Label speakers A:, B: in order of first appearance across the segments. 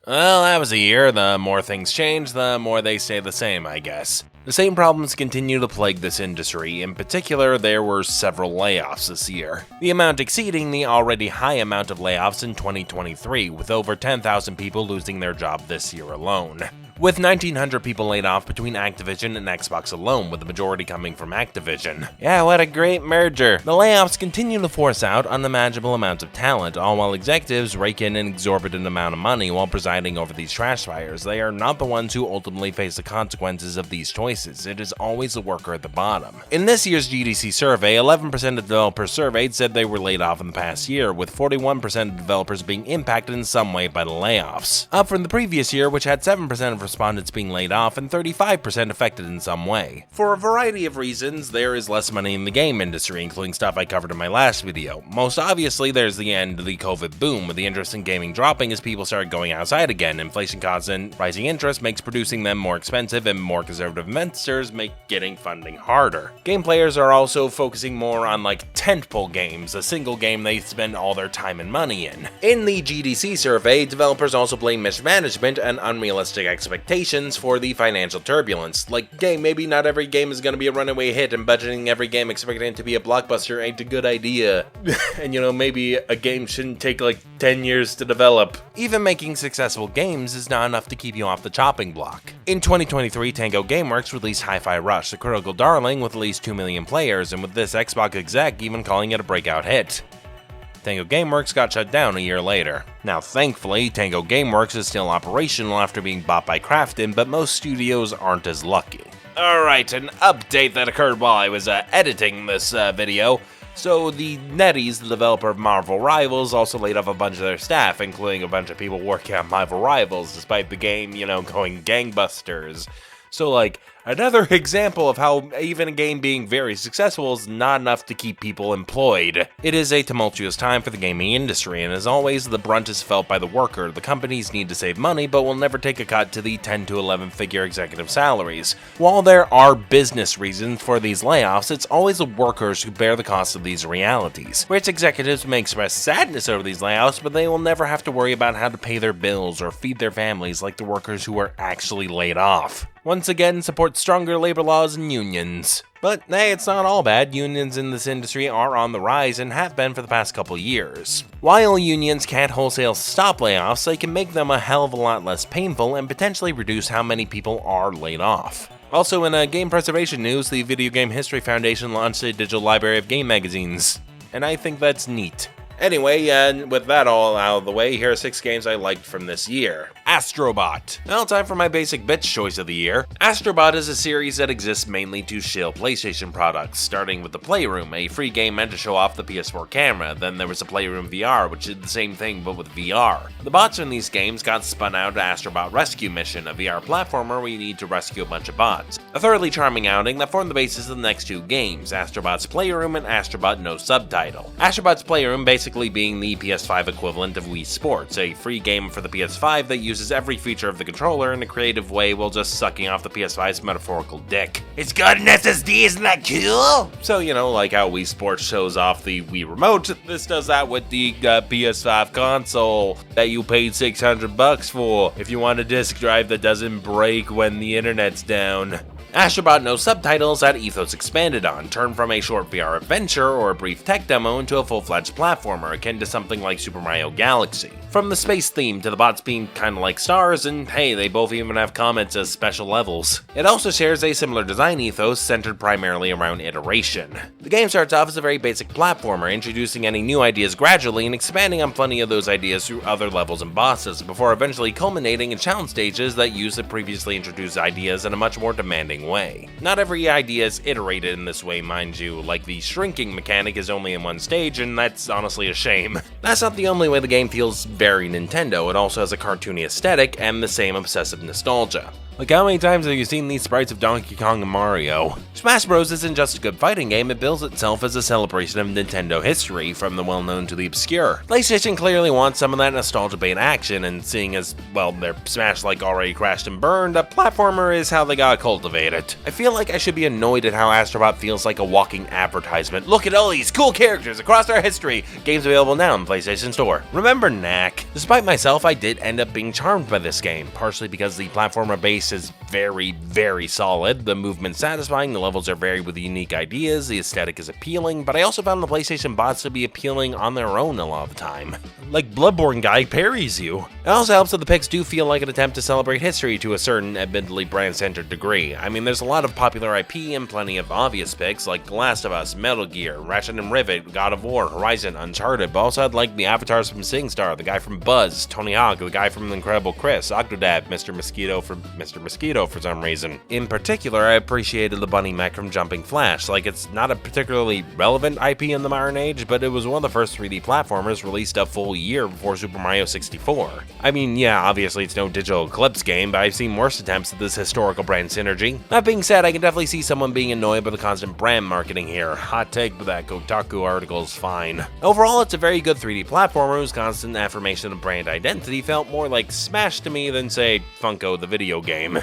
A: Well, that was a year. The more things change, the more they stay the same, I guess. The same problems continue to plague this industry. In particular, there were several layoffs this year. The amount exceeding the already high amount of layoffs in 2023, with over 10,000 people losing their job this year alone. With 1,900 people laid off between Activision and Xbox alone, with the majority coming from Activision. Yeah, what a great merger. The layoffs continue to force out unimaginable amounts of talent, all while executives rake in an exorbitant amount of money while presiding over these trash fires. They are not the ones who ultimately face the consequences of these choices. It is always the worker at the bottom. In this year's GDC survey, 11% of developers surveyed said they were laid off in the past year, with 41% of developers being impacted in some way by the layoffs. Up from the previous year, which had 7% of respondents being laid off and 35% affected in some way. For a variety of reasons, there is less money in the game industry, including stuff I covered in my last video. Most obviously, there's the end of the COVID boom, with the interest in gaming dropping as people started going outside again. Inflation caused and rising interest makes producing them more expensive, and more conservative investors make getting funding harder. Game players are also focusing more on tentpole games, a single game they spend all their time and money in. In the GDC survey, developers also blame mismanagement and unrealistic expectations for the financial turbulence. Maybe not every game is going to be a runaway hit, and budgeting every game expecting it to be a blockbuster ain't a good idea. And maybe a game shouldn't take 10 years to develop. Even making successful games is not enough to keep you off the chopping block. In 2023, Tango Gameworks released Hi-Fi Rush, the critical darling with at least 2 million players, and with this Xbox exec even calling it a breakout hit. Tango Gameworks got shut down a year later. Now thankfully, Tango Gameworks is still operational after being bought by Krafton, but most studios aren't as lucky. Alright, an update that occurred while I was editing this video. So the NetEase, the developer of Marvel Rivals, also laid off a bunch of their staff, including a bunch of people working on Marvel Rivals, despite the game, going gangbusters. So another example of how even a game being very successful is not enough to keep people employed. It is a tumultuous time for the gaming industry, and as always, the brunt is felt by the worker. The companies need to save money, but will never take a cut to the 10 to 11 figure executive salaries. While there are business reasons for these layoffs, it's always the workers who bear the cost of these realities. Rich executives may express sadness over these layoffs, but they will never have to worry about how to pay their bills or feed their families like the workers who are actually laid off. Once again, support stronger labor laws and unions. But hey, it's not all bad. Unions in this industry are on the rise and have been for the past couple years. While unions can't wholesale stop layoffs, they can make them a hell of a lot less painful and potentially reduce how many people are laid off. Also in game preservation news, the Video Game History Foundation launched a digital library of game magazines, and I think that's neat. Anyway, with that all out of the way, here are 6 games I liked from this year. Astro Bot. Now time for my basic bitch choice of the year. Astro Bot is a series that exists mainly to shill PlayStation products, starting with the Playroom, a free game meant to show off the PS4 camera. Then there was the Playroom VR, which did the same thing but with VR. The bots in these games got spun out to Astro Bot Rescue Mission, a VR platformer where you need to rescue a bunch of bots. A thoroughly charming outing that formed the basis of the next 2 games, Astro Bot's Playroom and Astro Bot No Subtitle. Astro Bot's Playroom basically being the PS5 equivalent of Wii Sports, a free game for the PS5 that uses every feature of the controller in a creative way while just sucking off the PS5's metaphorical dick. It's got an SSD, isn't that cool? So, like how Wii Sports shows off the Wii Remote, this does that with the PS5 console that you paid $600 for if you want a disk drive that doesn't break when the internet's down. Astro Bot No Subtitles had ethos expanded on, turned from a short VR adventure or a brief tech demo into a full-fledged platformer akin to something like Super Mario Galaxy. From the space theme to the bots being kinda like stars, and hey, they both even have comments as special levels. It also shares a similar design ethos centered primarily around iteration. The game starts off as a very basic platformer, introducing any new ideas gradually and expanding on plenty of those ideas through other levels and bosses, before eventually culminating in challenge stages that use the previously introduced ideas in a much more demanding way. Not every idea is iterated in this way, mind you, like the shrinking mechanic is only in one stage, and that's honestly a shame. That's not the only way the game feels very Nintendo. It also has a cartoony aesthetic and the same obsessive nostalgia. Like, how many times have you seen these sprites of Donkey Kong and Mario? Smash Bros. Isn't just a good fighting game, it bills itself as a celebration of Nintendo history, from the well-known to the obscure. PlayStation clearly wants some of that nostalgia-bait action, and seeing as, well, their Smash like already crashed and burned, a platformer is how they gotta cultivate it. I feel like I should be annoyed at how Astro Bot feels like a walking advertisement. Look at all these cool characters across our history! Games available now in the PlayStation Store. Remember Knack? Despite myself, I did end up being charmed by this game, partially because the platformer base is very, very solid, the movement's satisfying, the levels are varied with unique ideas, the aesthetic is appealing, but I also found the PlayStation bots to be appealing on their own a lot of the time. Like Bloodborne guy parries you. It also helps that the picks do feel like an attempt to celebrate history to a certain, admittedly brand-centered degree. I mean, there's a lot of popular IP and plenty of obvious picks like The Last of Us, Metal Gear, Ratchet & Rivet, God of War, Horizon, Uncharted, but also had like the avatars from SingStar, the guy from Buzz, Tony Hawk, the guy from The Incredible Chris, Octodad, Mr. Mosquito for some reason. In particular, I appreciated the bunny mech from Jumping Flash. Like, it's not a particularly relevant IP in the modern age, but it was one of the first 3D platformers released a full year before Super Mario 64. I mean, yeah, obviously it's no Digital Eclipse game, but I've seen worse attempts at this historical brand synergy. That being said, I can definitely see someone being annoyed by the constant brand marketing here. Hot take, but that Kotaku article is fine. Overall, it's a very good 3D platformer whose constant affirmation of brand identity felt more like Smash to me than, say, Funko the video game.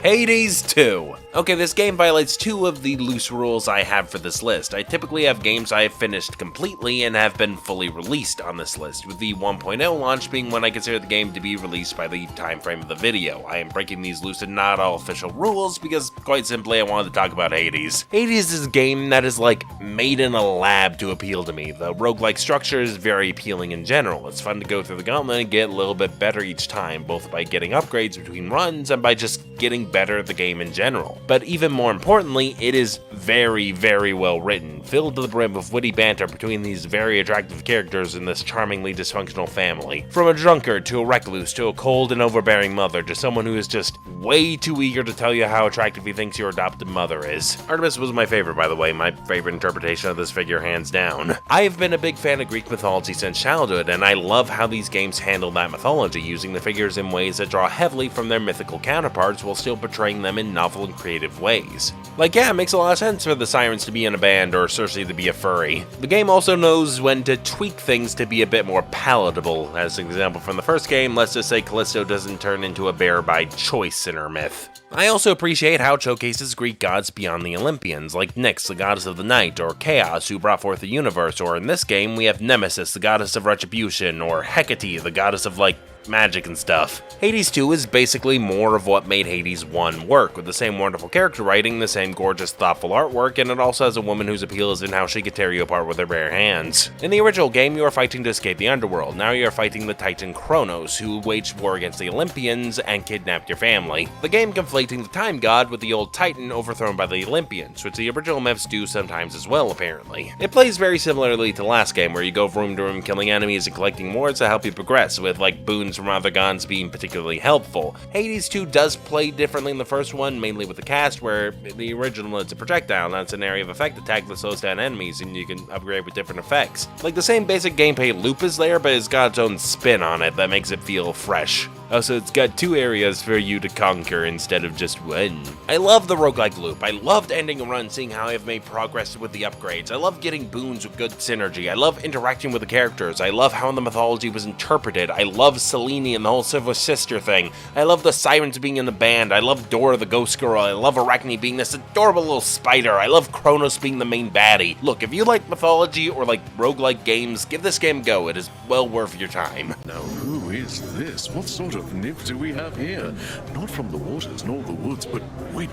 A: Hades 2. Okay, this game violates two of the loose rules I have for this list. I typically have games I have finished completely and have been fully released on this list, with the 1.0 launch being when I consider the game to be released by the time frame of the video. I am breaking these loose and not all official rules because, quite simply, I wanted to talk about Hades. Hades is a game that is like made in a lab to appeal to me. The roguelike structure is very appealing in general. It's fun to go through the gauntlet and get a little bit better each time, both by getting upgrades between runs and by just getting better at the game in general. But even more importantly, it is very, very well written, filled to the brim with witty banter between these very attractive characters in this charmingly dysfunctional family. From a drunkard to a recluse to a cold and overbearing mother to someone who is just way too eager to tell you how attractive he thinks your adopted mother is. Artemis was my favorite, by the way, my favorite interpretation of this figure hands down. I have been a big fan of Greek mythology since childhood, and I love how these games handle that mythology, using the figures in ways that draw heavily from their mythical counterparts while still portraying them in novel and creative ways. Like, yeah, it makes a lot of sense for the sirens to be in a band or Circe to be a furry. The game also knows when to tweak things to be a bit more palatable. As an example from the first game, let's just say Callisto doesn't turn into a bear by choice in her myth. I also appreciate how it showcases Greek gods beyond the Olympians, like Nyx, the goddess of the night, or Chaos, who brought forth the universe, or in this game we have Nemesis, the goddess of retribution, or Hecate, the goddess of, like, magic and stuff. Hades 2 is basically more of what made Hades 1 work, with the same wonderful character writing, the same gorgeous, thoughtful artwork, and it also has a woman whose appeal is in how she could tear you apart with her bare hands. In the original game, you are fighting to escape the underworld. Now you are fighting the Titan Kronos, who waged war against the Olympians and kidnapped your family. The game conflating the time god with the old Titan overthrown by the Olympians, which the original myths do sometimes as well, apparently. It plays very similarly to the last game, where you go from room to room killing enemies and collecting wards to help you progress, with like boons from other gods being particularly helpful. Hades 2 does play differently than the first one, mainly with the cast, where the original it's a projectile, now it's an area of effect attack that slows down enemies, and you can upgrade with different effects. Like, the same basic gameplay loop is there, but it's got its own spin on it that makes it feel fresh. Also, it's got two areas for you to conquer instead of just one. I love the roguelike loop. I loved ending a run seeing how I've made progress with the upgrades. I love getting boons with good synergy. I love interacting with the characters. I love how the mythology was interpreted. I love Selene and the whole Silver Sister thing. I love the sirens being in the band. I love Dora the Ghost Girl. I love Arachne being this adorable little spider. I love Kronos being the main baddie. Look, if you like mythology or like roguelike games, give this game a go. It is well worth your time.
B: Now, who is this? What sort of nymph do we have here? Not from the waters nor the woods, but wait.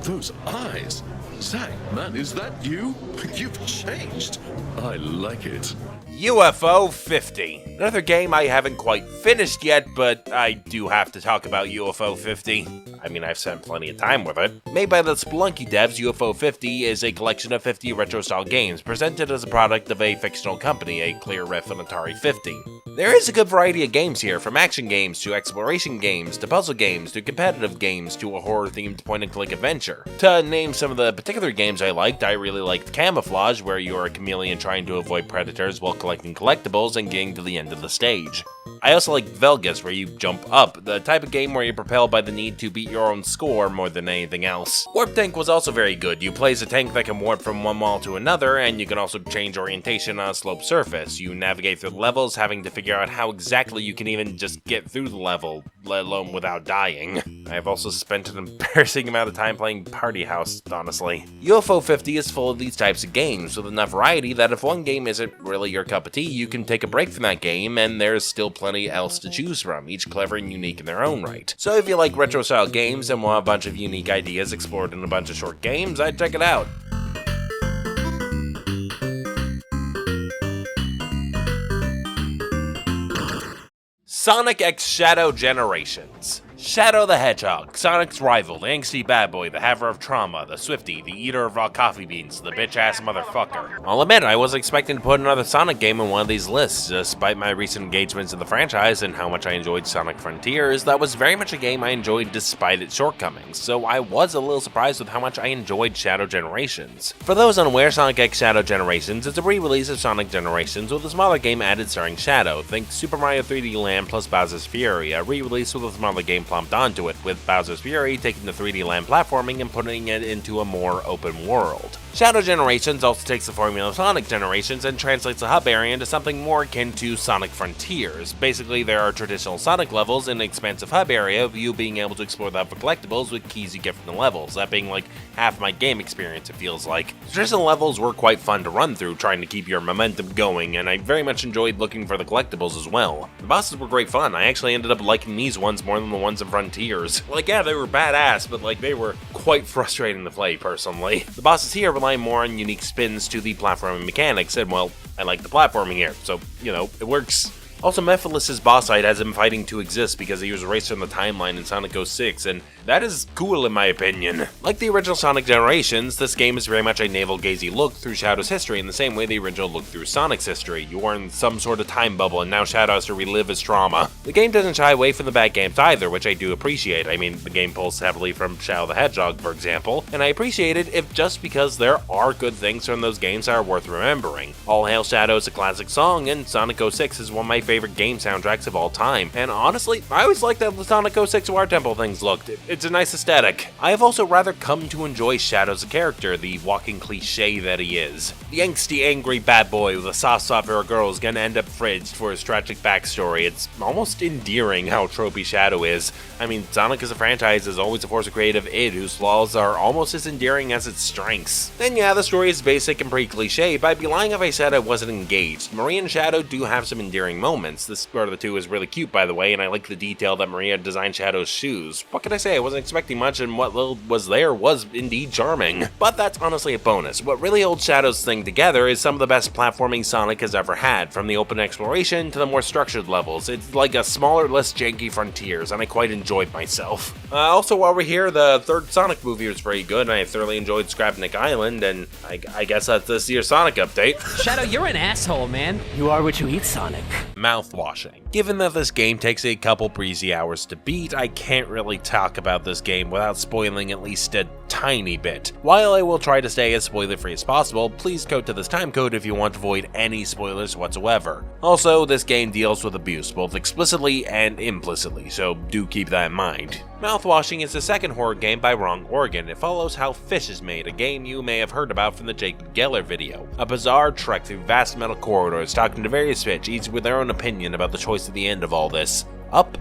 B: Those eyes. Zach, man, is that you? You've changed. I like it.
A: UFO 50. Another game I haven't quite finished yet, but I do have to talk about UFO 50. I mean, I've spent plenty of time with it. Made by the Spelunky devs, UFO 50 is a collection of 50 retro-style games, presented as a product of a fictional company, a clear riff on Atari 50. There is a good variety of games here, from action games to exploration games to puzzle games to competitive games to a horror-themed point-and-click adventure. To name some of the particular games I really liked Camouflage, where you are a chameleon trying to avoid predators while collecting collectibles and getting to the end of the stage. I also like Velgas, where you jump up, the type of game where you're propelled by the need to beat your own score more than anything else. Warp Tank was also very good. You play as a tank that can warp from one wall to another, and you can also change orientation on a sloped surface. You navigate through the levels, having to figure out how exactly you can even just get through the level, let alone without dying. I have also spent an embarrassing amount of time playing Party House, honestly. UFO 50 is full of these types of games, with enough variety that if one game isn't really your cup of tea, you can take a break from that game, and there's still plenty else to choose from, each clever and unique in their own right. So if you like retro-style games and want a bunch of unique ideas explored in a bunch of short games, I'd check it out. Sonic X Shadow Generations. Shadow the Hedgehog, Sonic's rival, the angsty bad boy, the haver of trauma, the Swiftie, the eater of raw coffee beans, the bitch-ass motherfucker. I'll admit, I wasn't expecting to put another Sonic game in one of these lists. Despite my recent engagements in the franchise and how much I enjoyed Sonic Frontiers, that was very much a game I enjoyed despite its shortcomings, so I was a little surprised with how much I enjoyed Shadow Generations. For those unaware, Sonic X Shadow Generations is a re-release of Sonic Generations with a smaller game added starring Shadow. Think Super Mario 3D Land plus Bowser's Fury, a re-release with a smaller game plumped onto it, with Bowser's Fury taking the 3D land platforming and putting it into a more open world. Shadow Generations also takes the formula of Sonic Generations and translates the hub area into something more akin to Sonic Frontiers. Basically, there are traditional Sonic levels in an expansive hub area, of you being able to explore the hub for collectibles with keys you get from the levels, that being like half my game experience, it feels like. Traditional levels were quite fun to run through, trying to keep your momentum going, and I very much enjoyed looking for the collectibles as well. The bosses were great fun. I actually ended up liking these ones more than the ones in Frontiers. Like, yeah, they were badass, but like, they were quite frustrating to play, personally. The bosses here rely more on unique spins to the platforming mechanics, and well, I like the platforming here, so, you know, it works. Also, Mephiles' boss fight has him fighting to exist because he was erased from the timeline in Sonic 06, and that is cool in my opinion. Like the original Sonic Generations, this game is very much a navel-gazing look through Shadow's history in the same way the original looked through Sonic's history. You are in some sort of time bubble, and now Shadow has to relive his trauma. The game doesn't shy away from the bad games either, which I do appreciate. I mean, the game pulls heavily from Shadow the Hedgehog, for example, and I appreciate it if just because there are good things from those games that are worth remembering. All Hail Shadow is a classic song, and Sonic 06 is one of my favorite game soundtracks of all time, and honestly, I always liked how the Sonic 06 War Temple things looked. It's a nice aesthetic. I have also rather come to enjoy Shadow as a character, the walking cliche that he is. The angsty, angry bad boy with a soft spot for a girl is gonna end up fridged for his tragic backstory. It's almost endearing how tropey Shadow is. I mean, Sonic as a franchise is always a force of creative id whose flaws are almost as endearing as its strengths. Then yeah, the story is basic and pretty cliche, but I'd be lying if I said I wasn't engaged. Marie and Shadow do have some endearing moments. This part of the two is really cute, by the way, and I like the detail that Maria designed Shadow's shoes. What can I say? I wasn't expecting much, and what little was there was indeed charming. But that's honestly a bonus. What really holds Shadow's thing together is some of the best platforming Sonic has ever had, from the open exploration to the more structured levels. It's like a smaller, less janky Frontiers, and I quite enjoyed myself. Also, while we're here, the third Sonic movie was very good, and I thoroughly enjoyed Scrapnik Island, and I guess that's this year's Sonic update.
C: Shadow, you're an asshole, man. You are what you eat, Sonic.
A: Mouthwashing. Given that this game takes a couple breezy hours to beat, I can't really talk about this game without spoiling at least a tiny bit. While I will try to stay as spoiler-free as possible, please go to this timecode if you want to avoid any spoilers whatsoever. Also, this game deals with abuse, both explicitly and implicitly, so do keep that in mind. Mouthwashing is the second horror game by Wrong Organ. It follows how Fish is made, a game you may have heard about from the Jacob Geller video. A bizarre trek through vast metal corridors, talking to various fish, each with their own opinion about the choice at the end of all this. Up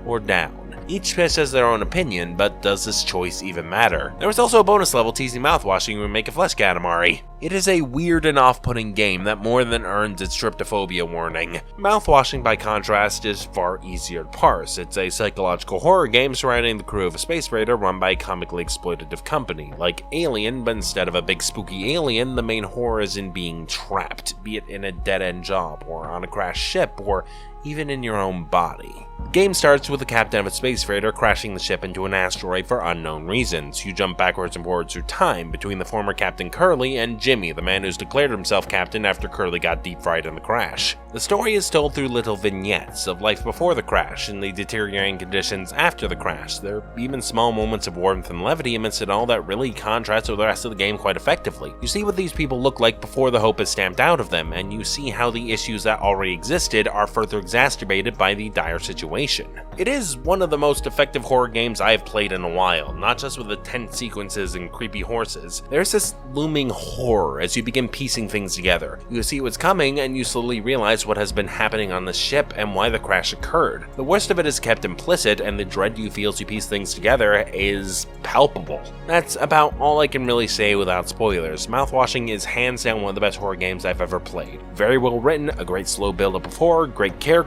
A: or down? Each fish has their own opinion, but does this choice even matter? There was also a bonus level teasing Mouthwashing would make a flesh Katamari. It is a weird and off-putting game that more than earns its tryptophobia warning. Mouthwashing, by contrast, is far easier to parse. It's a psychological horror game surrounding the crew of a space freighter run by a comically exploitative company. Like Alien, but instead of a big spooky alien, the main horror is in being trapped, be it in a dead-end job, or on a crashed ship, or even in your own body. The game starts with the captain of a space freighter crashing the ship into an asteroid for unknown reasons. You jump backwards and forwards through time between the former Captain Curly and Jimmy, the man who's declared himself captain after Curly got deep fried in the crash. The story is told through little vignettes of life before the crash and the deteriorating conditions after the crash. There are even small moments of warmth and levity amidst it all that really contrast with the rest of the game quite effectively. You see what these people look like before the hope is stamped out of them, and you see how the issues that already existed are further exaggerated exacerbated by the dire situation. It is one of the most effective horror games I have played in a while, not just with the tense sequences and creepy horses. There's this looming horror as you begin piecing things together. You see what's coming, and you slowly realize what has been happening on the ship and why the crash occurred. The worst of it is kept implicit, and the dread you feel as you piece things together is palpable. That's about all I can really say without spoilers. Mouthwashing is hands down one of the best horror games I've ever played. Very well written, a great slow build-up of horror, great characters.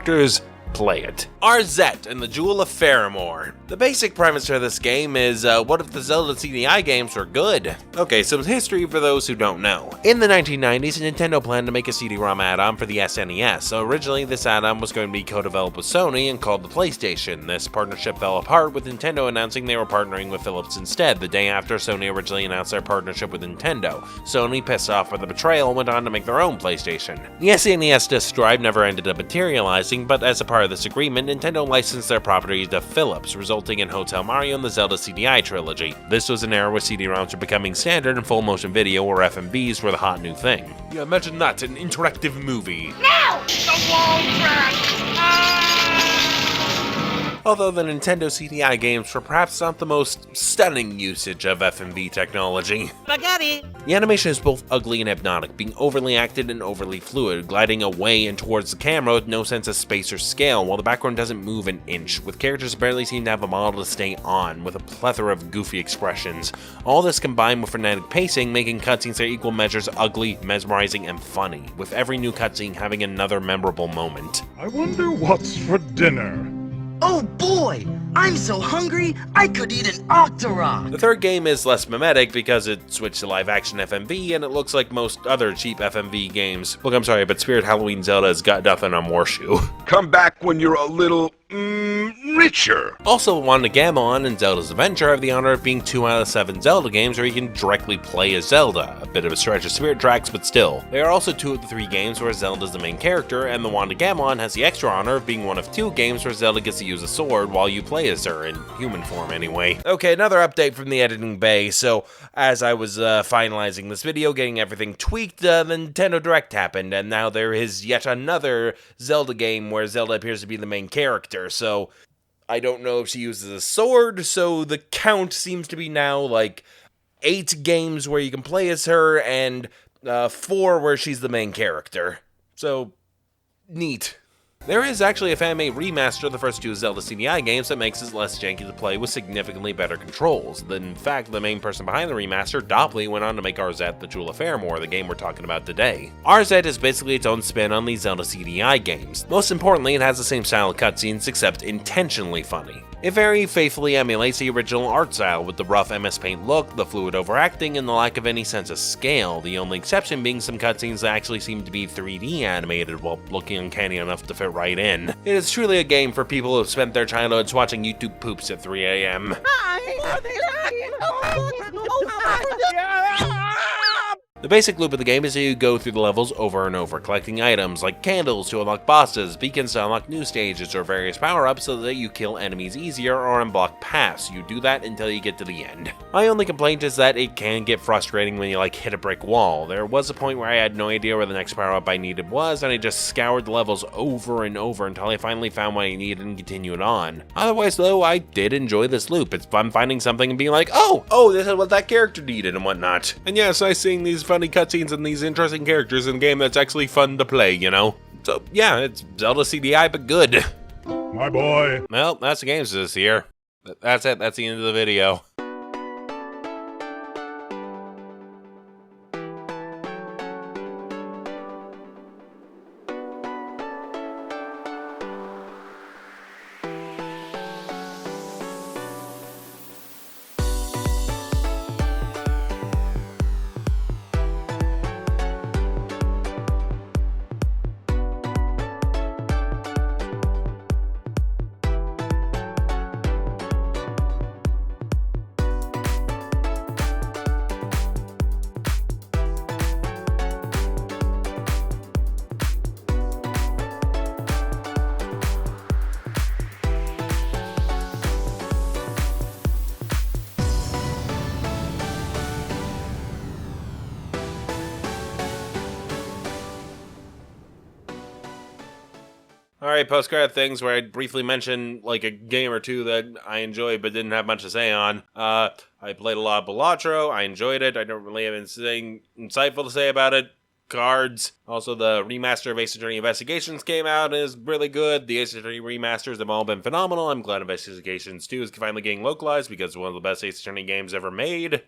A: Play it. Arzette and the Jewel of Faramore. The basic premise for this game is, what if the Zelda CDI games were good? Okay, some history for those who don't know. In the 1990s, Nintendo planned to make a CD-ROM add-on for the SNES. So originally, this add-on was going to be co-developed with Sony and called the PlayStation. This partnership fell apart, with Nintendo announcing they were partnering with Philips instead, the day after Sony originally announced their partnership with Nintendo. Sony, pissed off by the betrayal, went on to make their own PlayStation. The SNES disc drive never ended up materializing, but as a part of this agreement, Nintendo licensed their property to Philips, resulting in Hotel Mario and the Zelda CDI trilogy. This was an era where CD-ROMs were becoming standard and full motion video, or FMVs, were the hot new thing. Yeah, imagine that, an interactive movie.
D: No! The wall crash!
A: Although the Nintendo CDI games were perhaps not the most stunning usage of FMV technology.
D: Spaghetti!
A: The animation is both ugly and hypnotic, being overly acted and overly fluid, gliding away and towards the camera with no sense of space or scale, while the background doesn't move an inch, with characters barely seem to have a model to stay on, with a plethora of goofy expressions. All this combined with frenetic pacing, making cutscenes their equal measures ugly, mesmerizing, and funny, with every new cutscene having another memorable moment.
E: I wonder what's for dinner.
F: Oh boy! I'm so hungry, I could eat an Octorok!
A: The third game is less mimetic because it switched to live-action FMV, and it looks like most other cheap FMV games. Look, I'm sorry, but Spirit Halloween Zelda has got nothing on Warshoe.
E: Come back when you're a little, richer.
A: Also, Wandagamon and Zelda's Adventure have the honor of being 2 out of 7 Zelda games where you can directly play as Zelda. A bit of a stretch of Spirit Tracks, but still. They are also 2 of the 3 games where Zelda's the main character, and the Wandagamon has the extra honor of being one of 2 games where Zelda gets to use a sword while you play as her, in human form anyway. Okay, another update from the editing bay. So, as I was finalizing this video, getting everything tweaked, the Nintendo Direct happened, and now there is yet another Zelda game where Zelda appears to be the main character, so I don't know if she uses a sword, so the count seems to be now like 8 games where you can play as her, and 4 where she's the main character. So, neat. There is actually a fan-made remaster of the first 2 Zelda CDI games that makes it less janky to play with significantly better controls. In fact, the main person behind the remaster, Dopley, went on to make Arzette the Jewel of Faramore, the game we're talking about today. Arzette is basically its own spin on these Zelda CDI games. Most importantly, it has the same style of cutscenes, except intentionally funny. It very faithfully emulates the original art style with the rough MS Paint look, the fluid overacting, and the lack of any sense of scale, the only exception being some cutscenes that actually seem to be 3D animated while looking uncanny enough to fit right in. It is truly a game for people who have spent their childhoods watching YouTube poops at 3 AM. The basic loop of the game is that you go through the levels over and over, collecting items like candles to unlock bosses, beacons to unlock new stages, or various power-ups so that you kill enemies easier or unblock paths. You do that until you get to the end. My only complaint is that it can get frustrating when you hit a brick wall. There was a point where I had no idea where the next power-up I needed was, and I just scoured the levels over and over until I finally found what I needed and continued on. Otherwise though, I did enjoy this loop. It's fun finding something and being like, oh, this is what that character needed and whatnot. And yes, I seeing these funny cutscenes and these interesting characters in a game that's actually fun to play, you know? So yeah, it's Zelda CDI, but good.
E: My boy.
A: Well, that's the games this year. That's it, that's the end of the video. Alright, post-credit things where I briefly mentioned, like, a game or two that I enjoyed but didn't have much to say on. I played a lot of Balatro, I enjoyed it, I don't really have anything insightful to say about it. Cards. Also, the remaster of Ace Attorney Investigations came out and is really good. The Ace Attorney remasters have all been phenomenal. I'm glad Investigations 2 is finally getting localized because it's one of the best Ace Attorney games ever made.